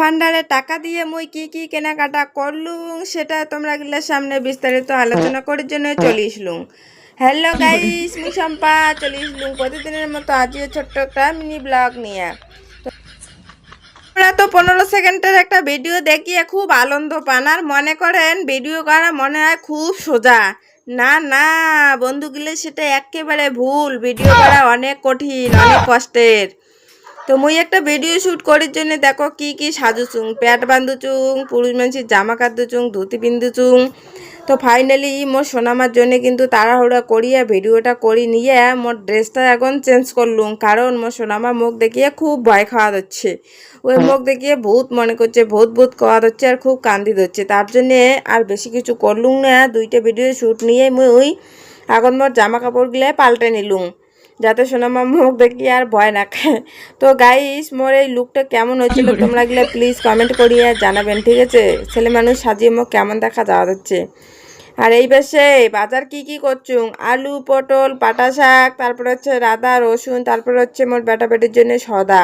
ভান্ডারে টাকা দিয়ে মুই কি কি কেনাকাটা করলুম সেটা তোমরা গিলার সামনে বিস্তারিত আলোচনা করার জন্য চলে আসলুম। হ্যালো গাইস, মুই শম্পা চলে আসলুম প্রতিদিনের মতো আজও ছোট্ট একটা মিনি ব্লগ নিয়ে। তোমরা তো 15 সেকেন্ডের একটা ভিডিও দেখিয়ে খুব আনন্দ পান আর মনে করেন ভিডিও করা মনে হয় খুব সোজা। না না বন্ধুগুলো, সেটা একেবারে ভুল। ভিডিও করা অনেক কঠিন, অনেক কষ্টের। তো মুই একটা ভিডিও শ্যুট করার জন্য দেখো কি কি সাজুচুং, প্যাট বান্ধুচুং, পুরুষ মানুষের জামা কাঁদুচুং, ধুতি পিন্ধুচুং। তো ফাইনালি মোর সোনামার জন্য কিন্তু তাড়াহুড়া করিয়া ভিডিওটা করি নিয়ে মোর ড্রেসটা এখন চেঞ্জ করলুম, কারণ মোর সোনামার মুখ দেখিয়ে খুব ভয় খাওয়া হচ্ছে। ওই মুখ দেখিয়ে ভূত মনে করছে, ভূত ভূত খাওয়া হচ্ছে আর খুব কান্দি ধরছে। তার জন্যে আর বেশি কিছু করলুম না, দুইটা ভিডিও শ্যুট নিয়ে মুই এখন মোর জামা কাপড়গুলো পাল্টে নিলুম, যাতে সোনামার মুখ দেখি আর ভয় না খায়। তো গাইস, মোর এই লুকটা কেমন হয়েছিল তোমরা গেলে প্লিজ কমেন্ট করিয়া জানাবেন, ঠিক আছে? ছেলে মানুষ সাজিয়ে মুখ কেমন দেখা যাওয়া যাচ্ছে। আর এই বেশে বাজার কি কি করছুম, আলু, পটল, পাটা শাক, তারপরে হচ্ছে আদা রসুন, তারপরে হচ্ছে মোর বেটা বেটির জন্য সদা।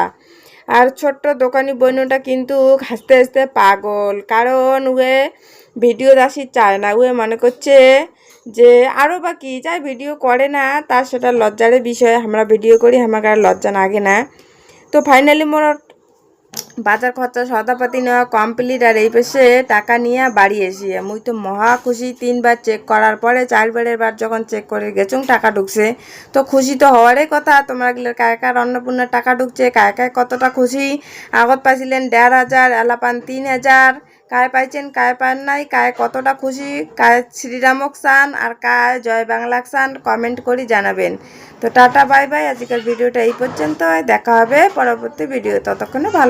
আর ছোট্ট দোকানি বোনটা কিন্তু হাসতে হাসতে পাগল, কারণ উয়ে ভিডিও দাসি চায় না। উয়ে মনে করছে যে আরও বা কি চাই ভিডিও করে না, তার সেটা লজ্জার বিষয়। আমরা ভিডিও করি, আমাকে আর লজ্জা লাগে না। তো ফাইনালি মোর বাজার খরচা সদাপাতি নেওয়া কমপ্লিট। আর এই পেশে টাকা নিয়ে বাড়ি এসি মুই তো মহা খুশি। 3বার চেক করার পরে 4বারের বার যখন চেক করে গেছুম টাকা ঢুকছে। তো খুশি তো হওয়ারই কথা। তোমরা গেলে কায় কার অন্নপূর্ণার টাকা ঢুকছে, কায় কায় কতটা খুশি? আগত পাইছিলেন 1500, এলাপান 3000। কায় পাইছেন, কায় পান নাই, কায় কতটা খুশি, কায় শ্রীরামক চান আর কায় জয় বাংলা চান, কমেন্ট করে জানাবেন। তো টাটা বাই বাই, আজকের ভিডিওটা এই পর্যন্ত। দেখা হবে পরবর্তী ভিডিও, ততক্ষণে ভালো।